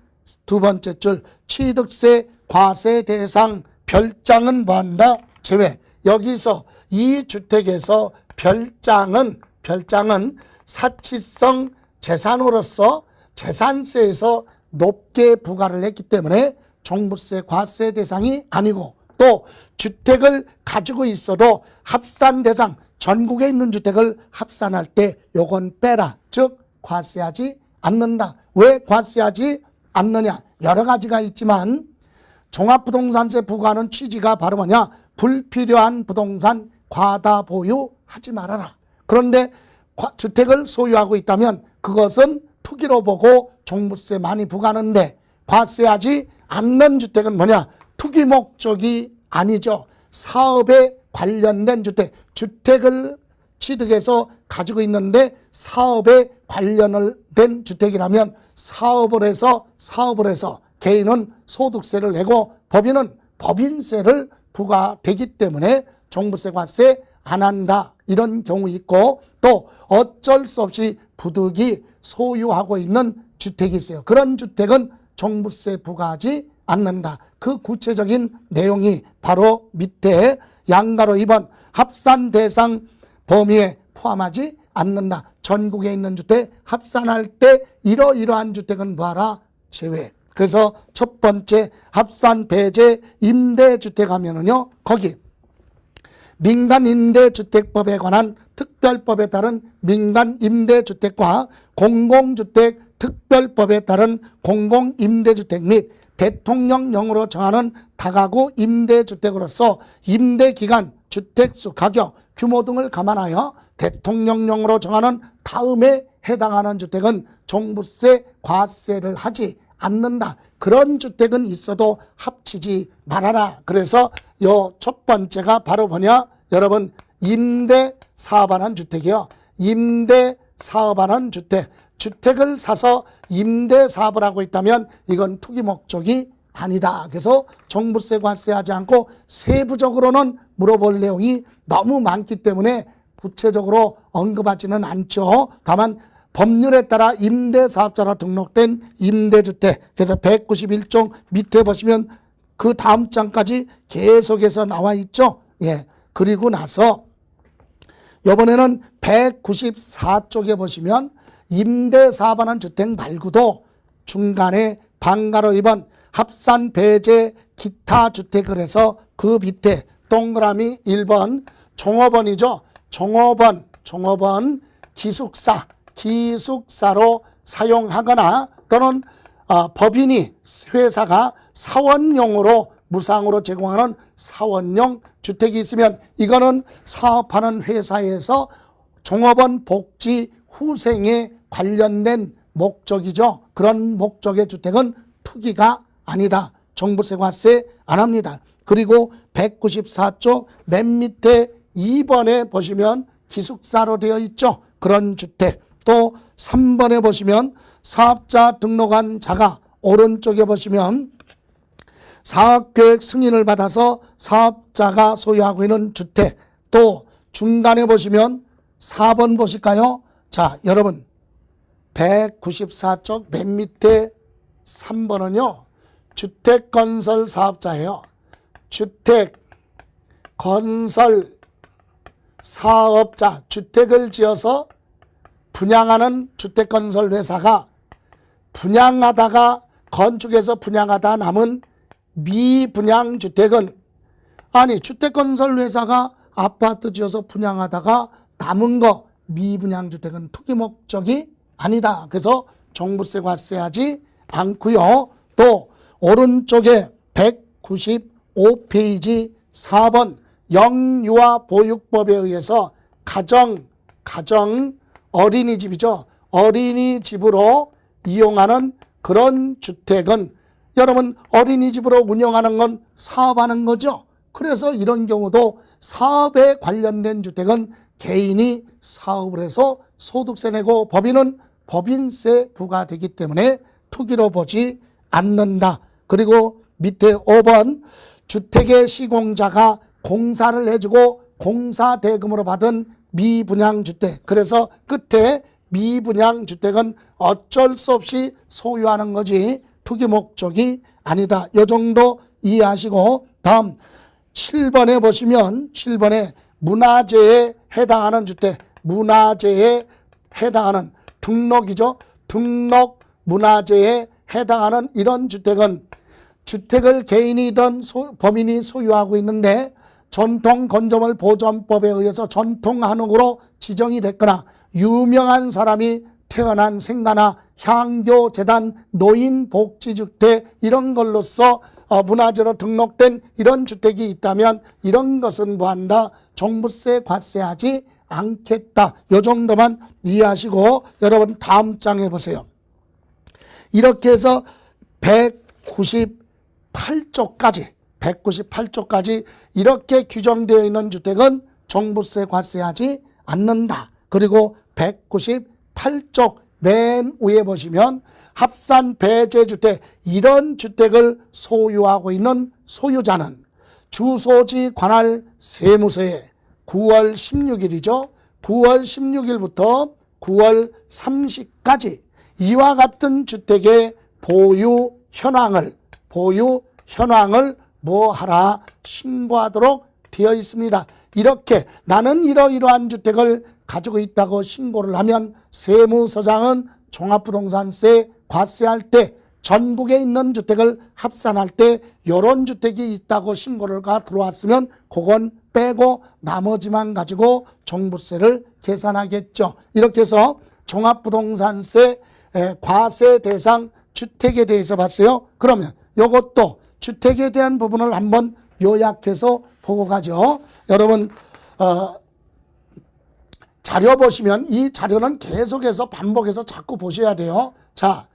두 번째 줄 취득세 과세 대상 별장은 뭐한다? 제외. 여기서 이 주택에서 별장은 사치성 재산으로서 재산세에서 높게 부과를 했기 때문에 종부세 과세 대상이 아니고, 또 주택을 가지고 있어도 합산 대상, 전국에 있는 주택을 합산할 때 요건 빼라. 즉 과세하지 않는다. 왜 과세하지 않느냐? 여러 가지가 있지만 종합부동산세 부과하는 취지가 바로 뭐냐? 불필요한 부동산 과다 보유하지 말아라. 그런데 주택을 소유하고 있다면 그것은 투기로 보고 종부세 많이 부과하는데, 과세하지 않는 주택은 뭐냐? 투기 목적이 아니죠. 사업에 관련된 주택, 주택을 취득해서 가지고 있는데 사업에 관련된 주택이라면 사업을 해서 개인은 소득세를 내고 법인은 법인세를 부과되기 때문에 종부세 과세 안 한다. 이런 경우 있고, 또 어쩔 수 없이 부득이 소유하고 있는 주택이 있어요. 그런 주택은 종부세 부과하지 않는다. 그 구체적인 내용이 바로 밑에 양가로 2번 합산 대상 범위에 포함하지 않는다. 전국에 있는 주택 합산할 때 이러이러한 주택은 뭐하라? 제외. 그래서 첫 번째 합산 배제 임대주택 하면은요, 거기 민간임대주택법에 관한 특별법에 따른 민간임대주택과 공공주택 특별법에 따른 공공임대주택 및 대통령령으로 정하는 다가구 임대주택으로서 임대기간, 주택수, 가격, 규모 등을 감안하여 대통령령으로 정하는 다음에 해당하는 주택은 종부세 과세를 하지 않는다. 그런 주택은 있어도 합치지 말아라. 그래서 요 첫 번째가 바로 뭐냐? 여러분, 임대 사업하는 주택이요. 임대 사업하는 주택. 주택을 사서 임대 사업을 하고 있다면 이건 투기 목적이 아니다. 그래서 종부세 과세하지 않고 세부적으로는 물어볼 내용이 너무 많기 때문에 구체적으로 언급하지는 않죠. 다만 법률에 따라 임대사업자로 등록된 임대주택, 그래서 191종 밑에 보시면 그 다음 장까지 계속해서 나와 있죠. 예. 그리고 나서 이번에는 194쪽에 보시면 임대사업하는 주택 말고도 중간에 방가로 2번 합산 배제 기타 주택을 해서 그 밑에 동그라미 1번 종업원이죠. 종업원 기숙사로 사용하거나 또는 법인이 회사가 사원용으로 무상으로 제공하는 사원용 주택이 있으면 이거는 사업하는 회사에서 종업원 복지 후생에 관련된 목적이죠. 그런 목적의 주택은 투기가 아니다. 종부세 과세 안 합니다. 그리고 194쪽 맨 밑에 2번에 보시면 기숙사로 되어 있죠. 그런 주택. 또 3번에 보시면 사업자 등록한 자가 오른쪽에 보시면 사업계획 승인을 받아서 사업자가 소유하고 있는 주택. 또 중간에 보시면 4번 보실까요? 자, 여러분 194쪽 맨 밑에 3번은요. 주택건설 사업자예요. 주택건설 사업자, 주택을 지어서 분양하는 주택건설 회사가 분양하다가 건축해서 분양하다 남은 미분양 주택은, 아니 주택건설 회사가 아파트 지어서 분양하다가 남은 거 미분양 주택은 투기 목적이 아니다. 그래서 종부세 과세하지 않고요. 또 오른쪽에 195페이지 4번 영유아 보육법에 의해서 가정 어린이집이죠. 어린이집으로 이용하는 그런 주택은 여러분 어린이집으로 운영하는 건 사업하는 거죠. 그래서 이런 경우도 사업에 관련된 주택은 개인이 사업을 해서 소득세 내고 법인은 법인세 부과되기 때문에 투기로 보지 않는다. 그리고 밑에 5번 주택의 시공자가 공사를 해주고 공사 대금으로 받은 미분양주택. 그래서 끝에 미분양주택은 어쩔 수 없이 소유하는 거지 투기 목적이 아니다. 이 정도 이해하시고 다음 7번에 보시면 7번에 문화재에 해당하는 주택, 문화재에 해당하는 등록이죠. 등록 문화재에 해당하는 이런 주택은 주택을 개인이든 범인이 소유하고 있는데 전통건조물 보존법에 의해서 전통한옥으로 지정이 됐거나 유명한 사람이 태어난 생가나 향교재단, 노인복지주택 이런 걸로서 문화재로 등록된 이런 주택이 있다면 이런 것은 뭐한다? 종부세 과세하지 않겠다. 이 정도만 이해하시고 여러분 다음 장에 보세요. 이렇게 해서 198쪽까지 이렇게 규정되어 있는 주택은 종부세 과세하지 않는다. 그리고 198쪽 맨 위에 보시면 합산 배제주택 이런 주택을 소유하고 있는 소유자는 주소지 관할 세무서에 9월 16일이죠. 9월 16일부터 9월 30일까지 이와 같은 주택의 보유 현황을 뭐하라 신고하도록 되어 있습니다. 이렇게 나는 이러이러한 주택을 가지고 있다고 신고를 하면 세무서장은 종합부동산세 과세할 때 전국에 있는 주택을 합산할 때 이런 주택이 있다고 신고가 들어왔으면 그건 빼고 나머지만 가지고 종부세를 계산하겠죠. 이렇게 해서 종합부동산세 과세 대상 주택에 대해서 봤어요. 그러면 이것도 주택에 대한 부분을 한번 요약해서 보고 가죠. 여러분 자료 보시면 이 자료는 계속해서 반복해서 자꾸 보셔야 돼요. 자,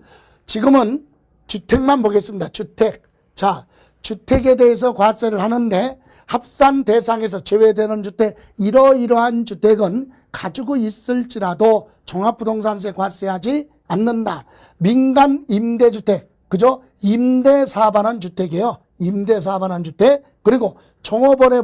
지금은 주택만 보겠습니다. 주택. 자, 주택에 대해서 과세를 하는데 합산 대상에서 제외되는 주택, 이러이러한 주택은 가지고 있을지라도 종합부동산세 과세하지 않는다. 민간 임대주택, 그죠? 임대사반한 주택이에요. 임대사반한 주택. 그리고 종업원의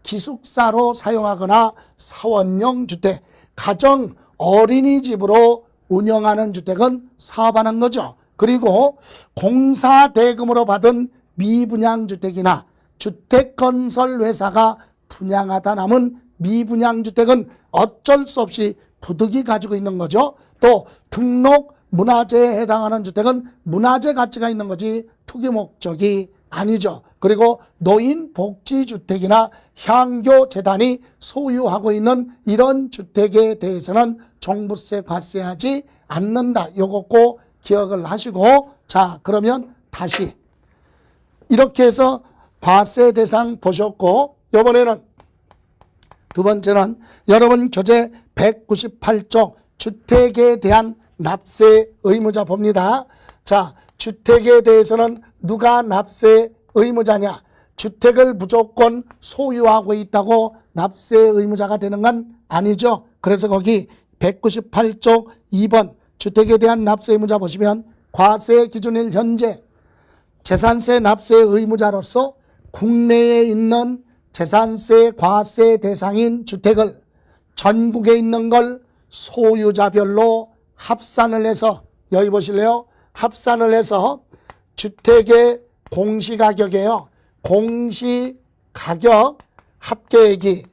기숙사로 사용하거나 사원용 주택, 가정 어린이집으로 운영하는 주택은 사반한 거죠. 그리고 공사대금으로 받은 미분양주택이나 주택건설회사가 분양하다 남은 미분양주택은 어쩔 수 없이 부득이 가지고 있는 거죠. 또 등록 문화재에 해당하는 주택은 문화재 가치가 있는 거지 투기 목적이 아니죠. 그리고 노인복지주택이나 향교재단이 소유하고 있는 이런 주택에 대해서는 종부세 과세하지 않는다. 요거 꼭 기억을 하시고, 자, 그러면 다시 이렇게 해서 과세 대상 보셨고, 이번에는 두 번째는 여러분 교재 198쪽 주택에 대한 납세 의무자 봅니다. 자, 주택에 대해서는 누가 납세 의무자냐? 주택을 무조건 소유하고 있다고 납세 의무자가 되는 건 아니죠. 그래서 거기 198쪽 2번 주택에 대한 납세 의무자 보시면 과세 기준일 현재 재산세 납세 의무자로서 국내에 있는 재산세 과세 대상인 주택을 전국에 있는 걸 소유자별로 합산을 해서, 여기 보실래요? 합산을 해서 주택의 공시가격이에요. 공시가격 합계액이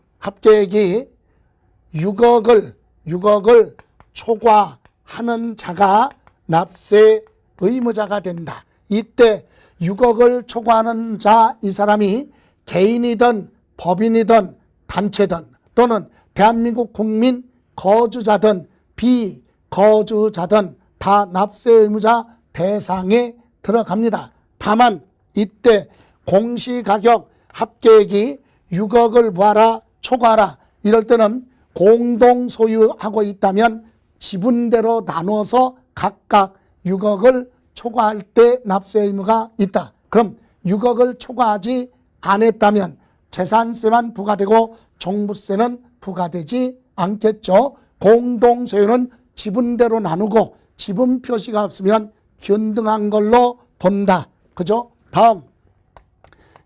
6억을 초과하는 자가 납세 의무자가 된다. 이때 6억을 초과하는 자, 이 사람이 개인이든 법인이든 단체든 또는 대한민국 국민 거주자든 비거주자든 다 납세 의무자 대상에 들어갑니다. 다만 이때 공시가격 합계액이 6억을 뭐하라? 초과하라. 이럴 때는 공동 소유하고 있다면 지분대로 나눠서 각각 6억을 초과할 때 납세 의무가 있다. 그럼 6억을 초과하지 않았다면 재산세만 부과되고 종부세는 부과되지 않겠죠. 공동 소유는 지분대로 나누고 지분 표시가 없으면 균등한 걸로 본다. 그죠? 다음,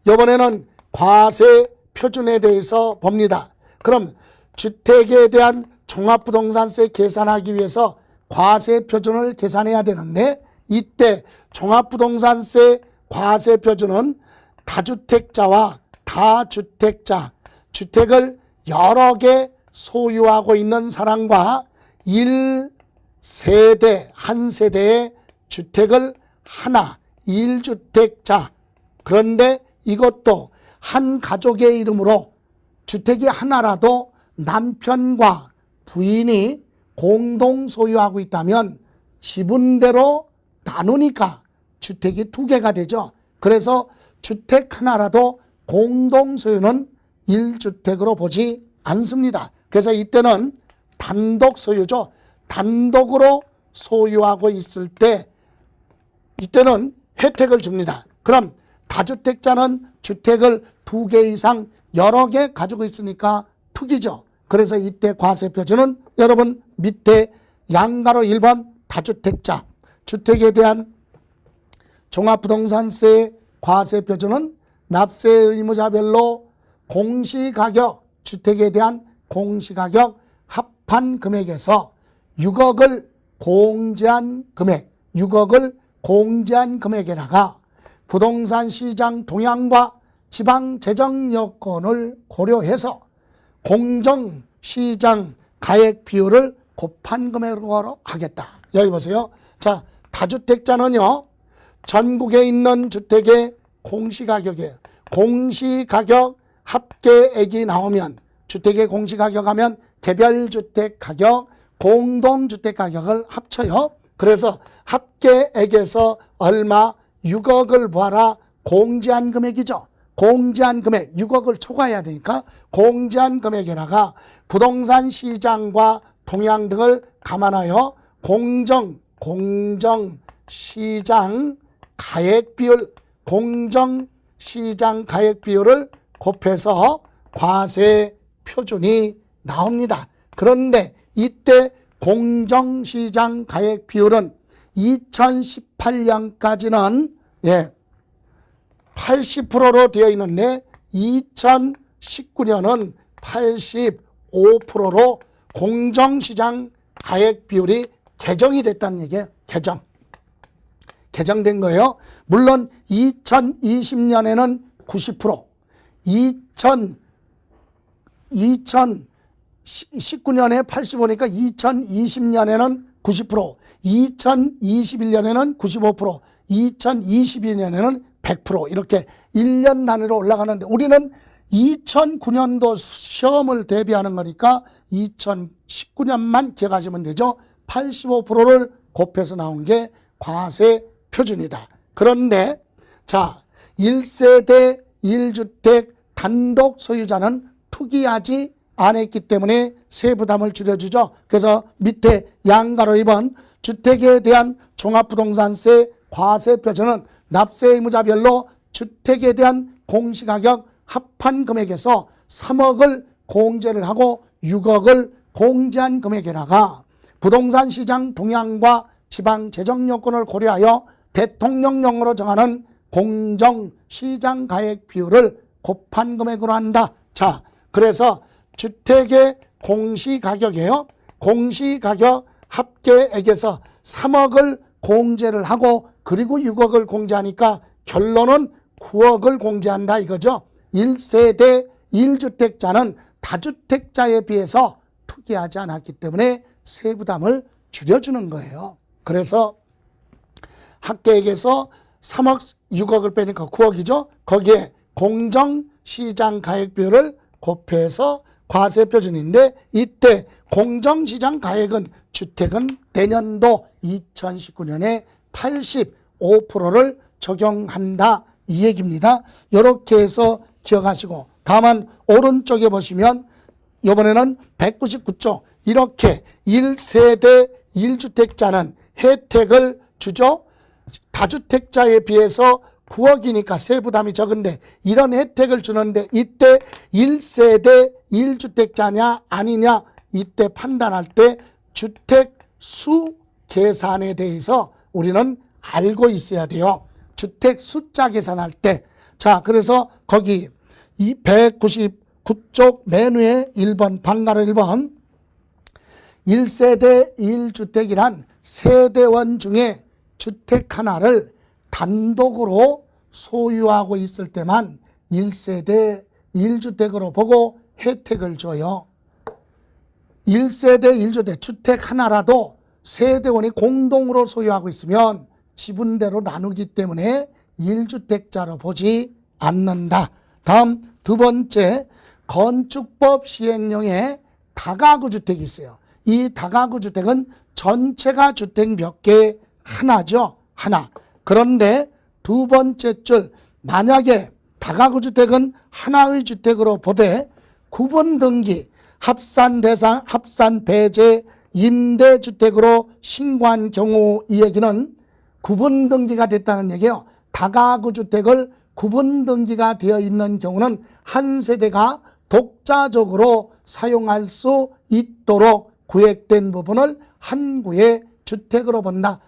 이번에는 과세 표준에 대해서 봅니다. 그럼 주택에 대한 종합부동산세 계산하기 위해서 과세 표준을 계산해야 되는데, 이때 종합부동산세 과세 표준은 다주택자와 다주택자, 주택을 여러 개 소유하고 있는 사람과 1세대, 한 세대의 주택을 하나, 1주택자, 그런데 이것도 한 가족의 이름으로 주택이 하나라도 남편과 부인이 공동 소유하고 있다면 지분대로 나누니까 주택이 두 개가 되죠. 그래서 주택 하나라도 공동 소유는 1주택으로 보지 않습니다. 그래서 이때는 단독 소유죠. 단독으로 소유하고 있을 때 이때는 혜택을 줍니다. 그럼 다주택자는 주택을 두 개 이상 여러 개 가지고 있으니까 투기죠. 그래서 이때 과세 표준은 여러분 밑에 양가로 1번 다주택자, 주택에 대한 종합부동산세 과세 표준은 납세 의무자별로 공시가격, 주택에 대한 공시가격 합한 금액에서 6억을 공제한 금액, 6억을 공제한 금액에다가 부동산 시장 동향과 지방 재정 여건을 고려해서 공정시장 가액 비율을 곱한 금액으로 하겠다. 여기 보세요. 자, 다주택자는요, 전국에 있는 주택의 공시가격이에요. 공시가격 합계액이 나오면, 주택의 공시가격 하면 개별주택 가격, 공동주택 가격을 합쳐요. 그래서 합계액에서 얼마? 6억을 봐라. 공제한 금액이죠. 공제한 금액 6억을 초과해야 되니까 공제한 금액에다가 부동산 시장과 동향 등을 감안하여 공정시장 가액 비율을 곱해서 과세 표준이 나옵니다. 그런데 이때 공정시장 가액 비율은 2018년까지는 80%로 되어 있는데 2019년은 85%로 공정시장 가액 비율이 개정이 됐다는 얘기예요. 개정된 거예요. 물론 2020년에는 90%, 2019년에 85니까 2020년에는 90%, 2021년에는 95%, 2022년에는 100% 이렇게 1년 단위로 올라가는데, 우리는 2009년도 시험을 대비하는 거니까 2019년만 기억하시면 되죠. 85%를 곱해서 나온 게 과세 표준이다. 그런데 자, 1세대 1주택 단독 소유자는 투기하지 않았기 때문에 세부담을 줄여주죠. 그래서 밑에 양가로 2번 주택에 대한 종합부동산세 과세 표준은 납세 의무자별로 주택에 대한 공시가격 합한 금액에서 3억을 공제를 하고 6억을 공제한 금액에다가 부동산 시장 동향과 지방 재정 여건을 고려하여 대통령령으로 정하는 공정시장 가액 비율을 곱한 금액으로 한다. 자, 그래서 주택의 공시가격이에요. 공시가격 합계액에서 3억을 공제를 하고 그리고 6억을 공제하니까 결론은 9억을 공제한다 이거죠. 1세대 1주택자는 다주택자에 비해서 투기하지 않았기 때문에 세부담을 줄여주는 거예요. 그래서 합계액에서 3억 6억을 빼니까 9억이죠. 거기에 공정시장 가액 비율을 곱해서 과세 표준인데, 이때 공정시장 가액은 주택은 내년도 2019년에 85%를 적용한다 이 얘기입니다. 이렇게 해서 기억하시고, 다만 오른쪽에 보시면 이번에는 199조 이렇게 1세대 1주택자는 혜택을 주죠. 다주택자에 비해서 9억이니까 세부담이 적은데 이런 혜택을 주는데, 이때 1세대 1주택자냐 아니냐 이때 판단할 때 주택 수 계산에 대해서 우리는 알고 있어야 돼요. 주택 숫자 계산할 때. 자, 그래서 거기 이 199쪽 맨 위에 1번 방가로 1번 1세대 1주택이란 세대원 중에 주택 하나를 단독으로 소유하고 있을 때만 1세대 1주택으로 보고 혜택을 줘요. 1세대 1주택 주택 하나라도 세대원이 공동으로 소유하고 있으면 지분대로 나누기 때문에 1주택자로 보지 않는다. 다음 두 번째, 건축법 시행령에 다가구 주택이 있어요. 이 다가구 주택은 전체가 주택 몇 개? 하나죠. 하나. 그런데 두 번째 줄, 만약에 다가구 주택은 하나의 주택으로 보되 구분 등기, 합산 대상, 합산 배제, 임대주택으로 신고한 경우, 이 얘기는 구분 등기가 됐다는 얘기예요. 다가구 주택을 구분 등기가 되어 있는 경우는 한 세대가 독자적으로 사용할 수 있도록 구획된 부분을 한 구의 주택으로 본다.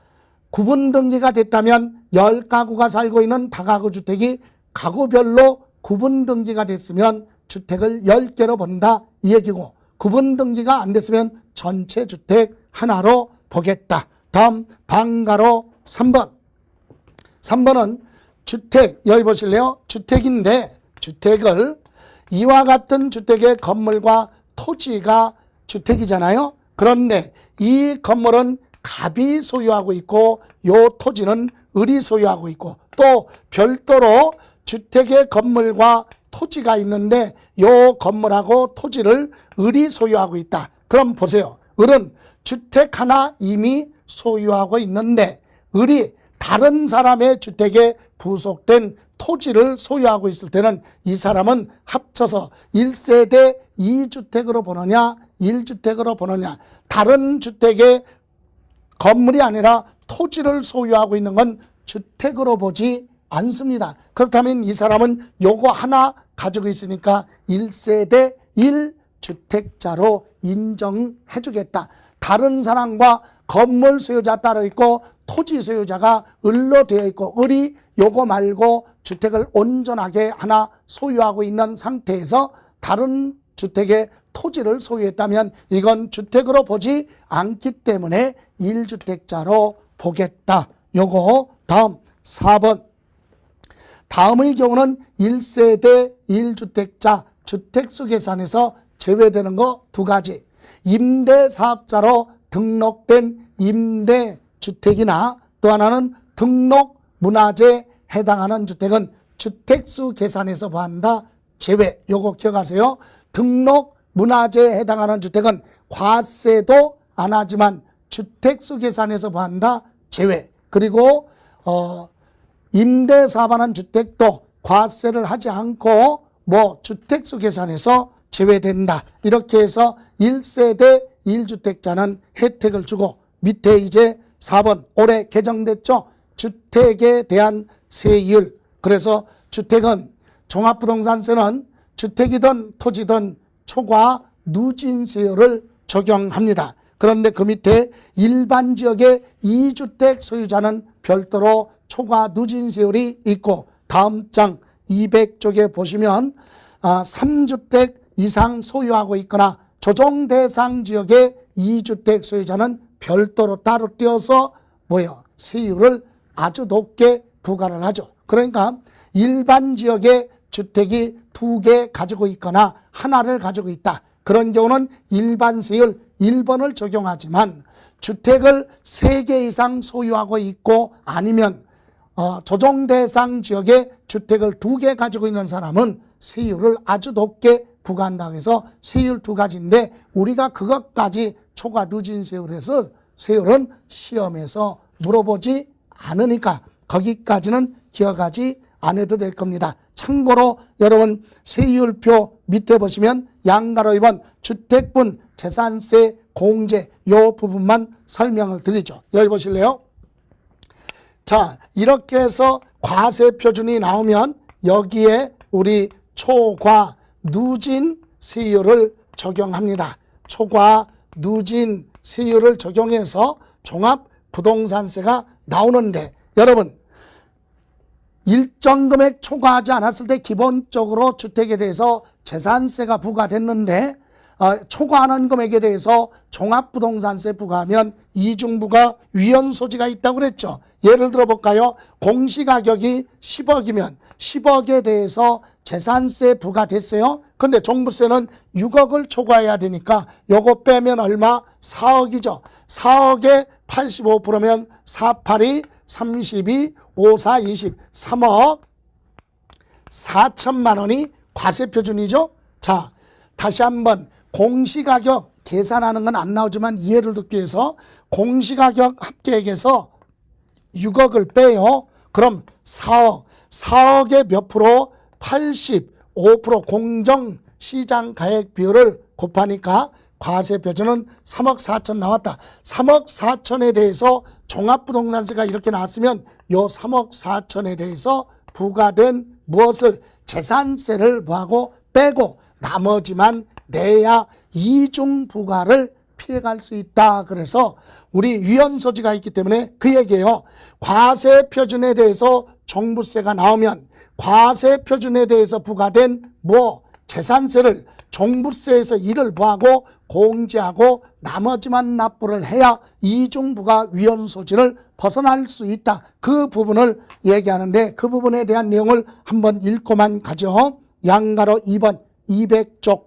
구분 등기가 됐다면 10가구가 살고 있는 다가구 주택이 가구별로 구분 등기가 됐으면 주택을 10개로 본다, 이 얘기고, 구분 등기가 안 됐으면 전체 주택 하나로 보겠다. 다음 방가로 3번. 3번은 주택, 여기 보실래요? 주택인데 주택을 이와 같은 주택의 건물과 토지가 주택이잖아요. 그런데 이 건물은 갑이 소유하고 있고 요 토지는 을이 소유하고 있고 또 별도로 주택의 건물과 토지가 있는데 요 건물하고 토지를 을이 소유하고 있다. 그럼 보세요. 을은 주택 하나 이미 소유하고 있는데 을이 다른 사람의 주택에 부속된 토지를 소유하고 있을 때는 이 사람은 합쳐서 1세대 2주택으로 보느냐 1주택으로 보느냐, 다른 주택의 건물이 아니라 토지를 소유하고 있는 건 주택으로 보지 않습니다. 그렇다면 이 사람은 요거 하나 가지고 있으니까 1세대 1주택자로 인정해 주겠다. 다른 사람과 건물 소유자 따로 있고 토지 소유자가 을로 되어 있고 을이 요거 말고 주택을 온전하게 하나 소유하고 있는 상태에서 다른 주택의 토지를 소유했다면 이건 주택으로 보지 않기 때문에 1주택자로 보겠다. 요거 다음 4번. 다음의 경우는 1세대 1주택자 주택수 계산에서 제외되는 거 두 가지. 임대사업자로 등록된 임대주택이나 또 하나는 등록문화재에 해당하는 주택은 주택수 계산에서 보한다. 제외. 요거 기억하세요. 등록문화재에 해당하는 주택은 과세도 안 하지만 주택수 계산에서 보한다. 제외. 그리고 임대사업하는 주택도 과세를 하지 않고 주택수 계산에서 제외된다. 이렇게 해서 1세대 1주택자는 혜택을 주고 밑에 이제 4번 올해 개정됐죠. 주택에 대한 세율. 그래서 주택은 종합부동산세는 주택이든 토지든 초과 누진세율을 적용합니다. 그런데 그 밑에 일반 지역의 2주택 소유자는 별도로 초과 누진세율이 있고 다음 장 200쪽에 보시면 3주택 이상 소유하고 있거나 조정 대상 지역의 2주택 소유자는 별도로 따로 떼어서 세율을 아주 높게 부과를 하죠. 그러니까 일반 지역의 주택이 2개 가지고 있거나 하나를 가지고 있다. 그런 경우는 일반 세율 1번을 적용하지만 주택을 3개 이상 소유하고 있고 아니면 조정 대상 지역에 주택을 2개 가지고 있는 사람은 세율을 아주 높게 부과한다고 해서 세율 두 가지인데 우리가 그것까지 초과 누진세율에서 세율은 시험에서 물어보지 않으니까 거기까지는 기억하지 않아도 될 겁니다. 참고로 여러분 세율표 밑에 보시면 양가로 2번 주택분 재산세 공제 요 부분만 설명을 드리죠. 여기 보실래요? 자, 이렇게 해서 과세 표준이 나오면 여기에 우리 초과 누진 세율을 적용합니다. 초과 누진 세율을 적용해서 종합부동산세가 나오는데 여러분 일정 금액 초과하지 않았을 때 기본적으로 주택에 대해서 재산세가 부과됐는데 초과하는 금액에 대해서 종합부동산세 부과하면 이중부가 위헌 소지가 있다고 그랬죠. 예를 들어 볼까요? 공시가격이 10억이면 10억에 대해서 재산세 부과됐어요. 근데 종부세는 6억을 초과해야 되니까 요거 빼면 얼마? 4억이죠. 4억에 85%면 482, 32, 54, 20, 3억 4천만 원이 과세표준이죠. 자, 다시 한번 공시가격 계산하는 건 안 나오지만 이해를 돕기 위해서 공시가격 합계액에서 6억을 빼요. 그럼 4억, 4억의 몇 프로? 85% 공정시장가액 비율을 곱하니까 과세표준은 3억 4천 나왔다. 3억 4천에 대해서 종합부동산세가 이렇게 나왔으면 요 3억 4천에 대해서 부과된 무엇을? 재산세를 뭐하고? 빼고 나머지만 내야 이중부과를 피해갈 수 있다. 그래서 우리 위헌 소지가 있기 때문에 그 얘기예요. 과세표준에 대해서 종부세가 나오면 과세표준에 대해서 부과된 재산세를 종부세에서 이를 뭐하고? 공제하고 나머지만 납부를 해야 이중부가 위헌 소지를 벗어날 수 있다. 그 부분을 얘기하는데 그 부분에 대한 내용을 한번 읽고만 가죠. 양가로 2번 200쪽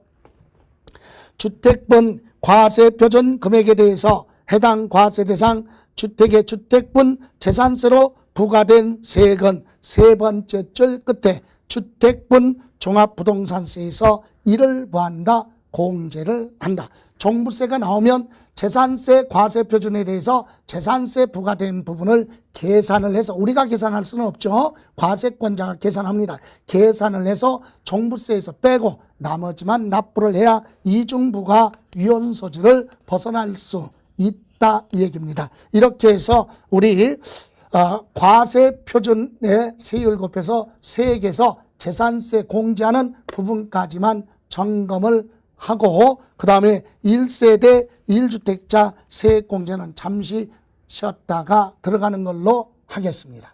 주택분 과세표준 금액에 대해서 해당 과세 대상 주택의 주택분 재산세로 부과된 세액은 세 번째 줄 끝에 주택분 종합부동산세에서 이를 뭐한다? 공제를 한다. 종부세가 나오면 재산세 과세표준에 대해서 재산세 부과된 부분을 계산을 해서 우리가 계산할 수는 없죠. 과세권자가 계산합니다. 계산을 해서 종부세에서 빼고 나머지만 납부를 해야 이중부가 위헌 소지를 벗어날 수 있다 이 얘기입니다. 이렇게 해서 우리 과세표준의 세율 곱해서 세액에서 재산세 공제하는 부분까지만 점검을 하고 그 다음에 1세대 1주택자 세액 공제는 잠시 쉬었다가 들어가는 걸로 하겠습니다.